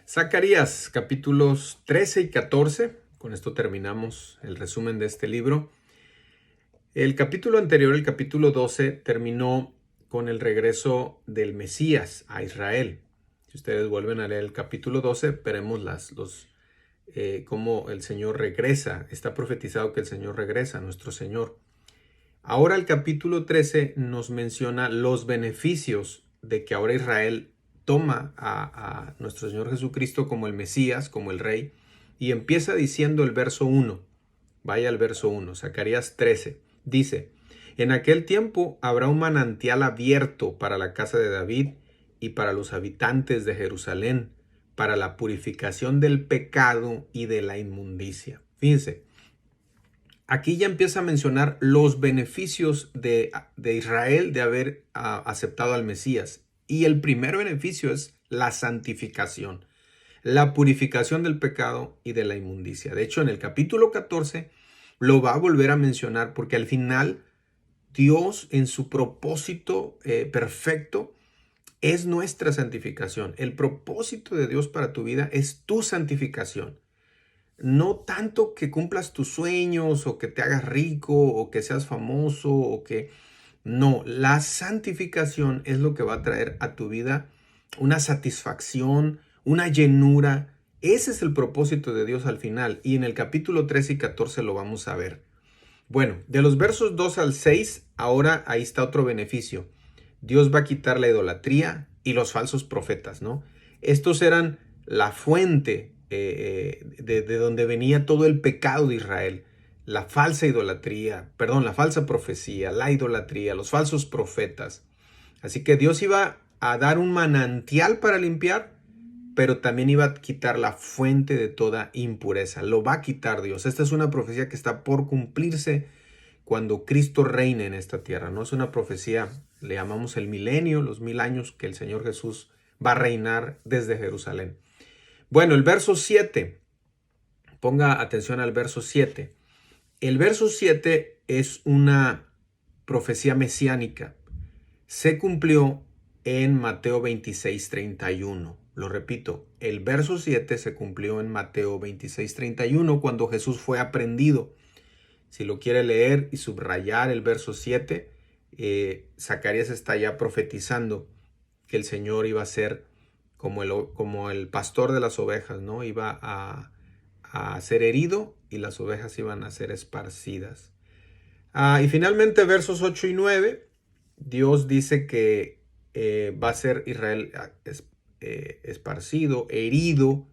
Zacarías, capítulos 13 y 14. Con esto terminamos el resumen de este libro. El capítulo anterior, el capítulo 12, terminó con el regreso del Mesías a Israel. Si ustedes vuelven a leer el capítulo 12, veremos cómo el Señor regresa. Está profetizado que el Señor regresa, nuestro Señor. Ahora el capítulo 13 nos menciona los beneficios de que ahora Israel toma a nuestro Señor Jesucristo como el Mesías, como el Rey, y empieza diciendo el verso 1. Vaya al verso 1, Zacarías 13. Dice, en aquel tiempo habrá un manantial abierto para la casa de David y para los habitantes de Jerusalén, para la purificación del pecado y de la inmundicia. Fíjense, aquí ya empieza a mencionar los beneficios de Israel de haber aceptado al Mesías. Y el primer beneficio es la santificación, la purificación del pecado y de la inmundicia. De hecho, en el capítulo 14 lo va a volver a mencionar porque al final Dios en su propósito perfecto es nuestra santificación. El propósito de Dios para tu vida es tu santificación. No tanto que cumplas tus sueños o que te hagas rico o que seas famoso o que... No, la santificación es lo que va a traer a tu vida una satisfacción, una llenura. Ese es el propósito de Dios al final. Y en el capítulo 13 y 14 lo vamos a ver. Bueno, de los versos 2 al 6, ahora ahí está otro beneficio. Dios va a quitar la idolatría y los falsos profetas, ¿no? Estos eran la fuente de donde venía todo el pecado de Israel. La falsa idolatría, perdón, la falsa profecía, la idolatría, los falsos profetas. Así que Dios iba a dar un manantial para limpiar, pero también iba a quitar la fuente de toda impureza. Lo va a quitar Dios. Esta es una profecía que está por cumplirse cuando Cristo reine en esta tierra. No es una profecía, le llamamos el milenio, los 1000 años que el Señor Jesús va a reinar desde Jerusalén. Bueno, el verso 7, ponga atención al verso 7. El verso 7 es una profecía mesiánica. Se cumplió en Mateo 26:31. Lo repito, el verso 7 se cumplió en Mateo 26:31 cuando Jesús fue aprendido. Si lo quiere leer y subrayar el verso 7, Zacarías está ya profetizando que el Señor iba a ser como el pastor de las ovejas, ¿no? Iba a ser herido y las ovejas iban a ser esparcidas. Y finalmente versos 8 y 9, Dios dice que va a ser Israel esparcido, herido,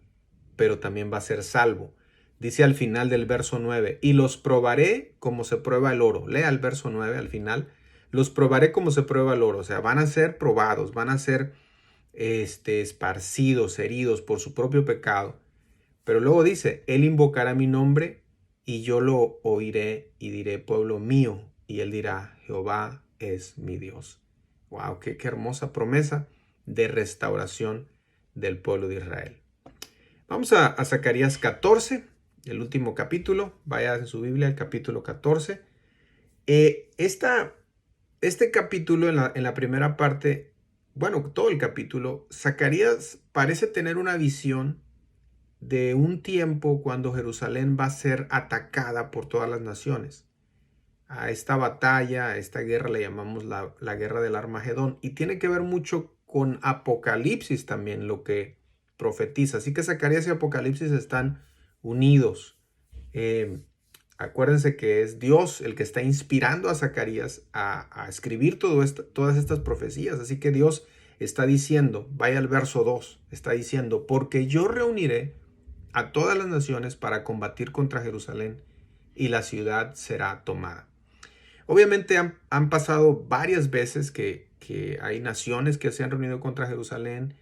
pero también va a ser salvo. Dice al final del verso 9, y los probaré como se prueba el oro. Lea el verso 9 al final. Los probaré como se prueba el oro. O sea, van a ser probados, van a ser esparcidos, heridos por su propio pecado. Pero luego dice, él invocará mi nombre y yo lo oiré y diré, pueblo mío. Y él dirá, Jehová es mi Dios. Wow, qué hermosa promesa de restauración del pueblo de Israel. Vamos a Zacarías 14, el último capítulo. Vaya en su Biblia, el capítulo 14. Este capítulo en la primera parte, bueno, todo el capítulo, Zacarías parece tener una visión de un tiempo cuando Jerusalén va a ser atacada por todas las naciones. A esta batalla, a esta guerra le llamamos la guerra del Armagedón y tiene que ver mucho con Apocalipsis también, lo que profetiza. Así que Zacarías y Apocalipsis están unidos. Acuérdense que es Dios el que está inspirando a Zacarías a escribir todas estas profecías. Así que Dios está diciendo, vaya al verso 2, está diciendo, porque yo reuniré a todas las naciones para combatir contra Jerusalén y la ciudad será tomada. Obviamente han pasado varias veces que hay naciones que se han reunido contra Jerusalén.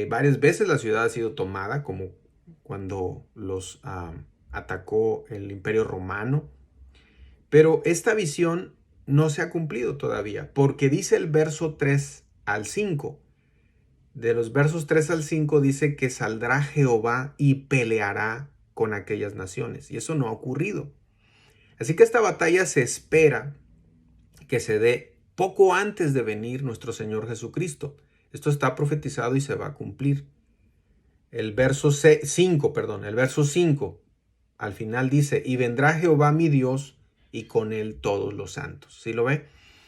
Varias veces la ciudad ha sido tomada, como cuando los atacó el Imperio Romano. Pero esta visión no se ha cumplido todavía, porque dice el verso 3 al 5. De los versos 3 al 5 dice que saldrá Jehová y peleará con aquellas naciones. Y eso no ha ocurrido. Así que esta batalla se espera que se dé poco antes de venir nuestro Señor Jesucristo. Esto está profetizado y se va a cumplir. el verso 5, perdón, el verso 5, al final dice, y vendrá Jehová mi Dios y con él todos los santos. ¿Sí lo ve?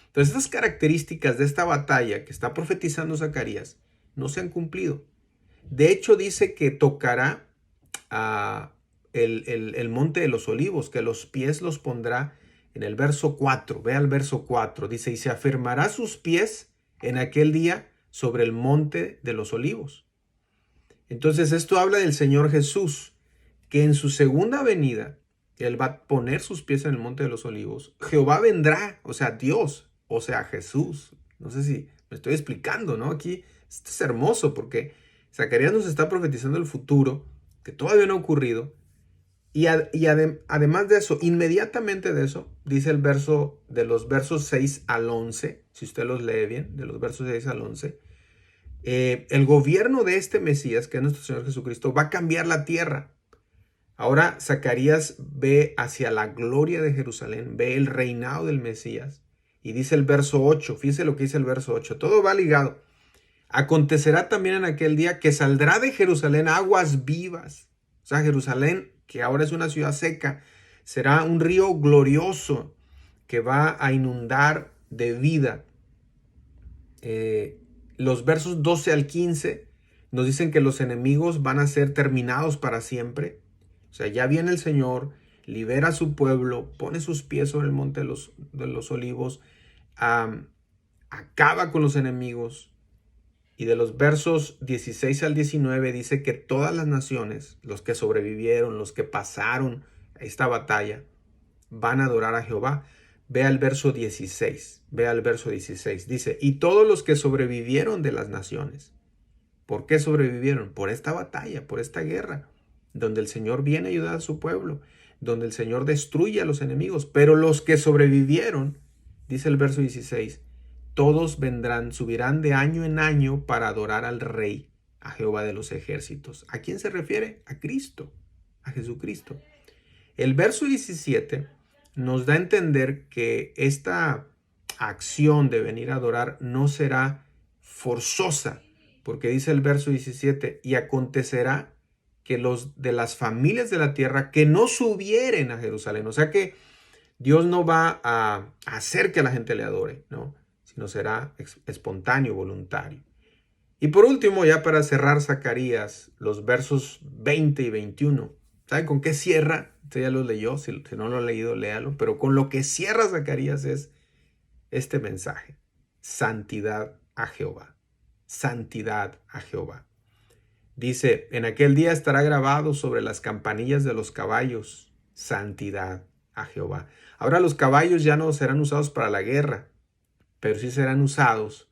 Entonces, estas características de esta batalla que está profetizando Zacarías no se han cumplido. De hecho, dice que tocará el monte de los olivos, que los pies los pondrá en el verso 4. Ve al verso 4. Dice, y se afirmará sus pies en aquel día sobre el monte de los olivos. Entonces, esto habla del Señor Jesús, que en su segunda venida, Él va a poner sus pies en el monte de los olivos. Jehová vendrá, o sea, Dios, o sea, Jesús. No sé si me estoy explicando, ¿no? Aquí esto es hermoso porque Zacarías nos está profetizando el futuro, que todavía no ha ocurrido. Y además de eso, inmediatamente de eso, dice el verso de los versos 6 al 11, si usted los lee bien, de los versos 6 al 11, el gobierno de este Mesías, que es nuestro Señor Jesucristo, va a cambiar la tierra. Ahora Zacarías ve hacia la gloria de Jerusalén, ve el reinado del Mesías. Y dice el verso 8, fíjese lo que dice el verso 8, todo va ligado. Acontecerá también en aquel día que saldrá de Jerusalén aguas vivas. O sea, Jerusalén, que ahora es una ciudad seca, será un río glorioso que va a inundar de vida. Los versos 12 al 15 nos dicen que los enemigos van a ser terminados para siempre. O sea, ya viene el Señor, libera a su pueblo, pone sus pies sobre el monte de los olivos, acaba con los enemigos. Y de los versos 16 al 19 dice que todas las naciones, los que sobrevivieron, los que pasaron esta batalla, van a adorar a Jehová. Ve al verso 16, ve al verso 16. Dice, y todos los que sobrevivieron de las naciones. ¿Por qué sobrevivieron? Por esta batalla, por esta guerra, donde el Señor viene a ayudar a su pueblo, donde el Señor destruye a los enemigos. Pero los que sobrevivieron, dice el verso 16, todos vendrán, subirán de año en año para adorar al Rey, a Jehová de los ejércitos. ¿A quién se refiere? A Cristo, a Jesucristo. El verso 17 nos da a entender que esta acción de venir a adorar no será forzosa, porque dice el verso 17, y acontecerá que los de las familias de la tierra que no subieren a Jerusalén, o sea que Dios no va a hacer que la gente le adore, ¿no? Sino será espontáneo, voluntario. Y por último, ya para cerrar Zacarías, los versos 20 y 21. ¿Saben con qué cierra? Usted ya lo leyó, si no lo ha leído, léalo. Pero con lo que cierra Zacarías es este mensaje. Santidad a Jehová. Santidad a Jehová. Dice, en aquel día estará grabado sobre las campanillas de los caballos, santidad a Jehová. Ahora los caballos ya no serán usados para la guerra, pero sí serán usados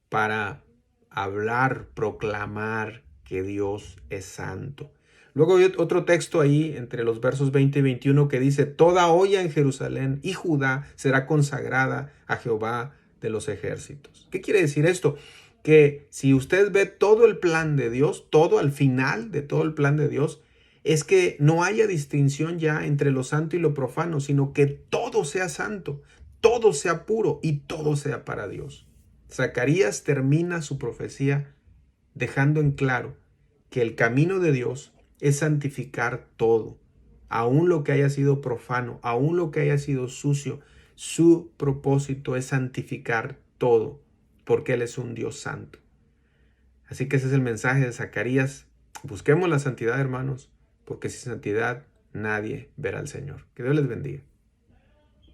para hablar, proclamar que Dios es santo. Luego hay otro texto ahí entre los versos 20 y 21 que dice, toda olla en Jerusalén y Judá será consagrada a Jehová de los ejércitos. ¿Qué quiere decir esto? Que si usted ve todo el plan de Dios, todo al final de todo el plan de Dios, es que no haya distinción ya entre lo santo y lo profano, sino que todo sea santo, todo sea puro y todo sea para Dios. Zacarías termina su profecía dejando en claro que el camino de Dios es santificar todo, aun lo que haya sido profano, aun lo que haya sido sucio. Su propósito es santificar todo, porque Él es un Dios santo. Así que ese es el mensaje de Zacarías. Busquemos la santidad, hermanos, porque sin santidad nadie verá al Señor. Que Dios les bendiga.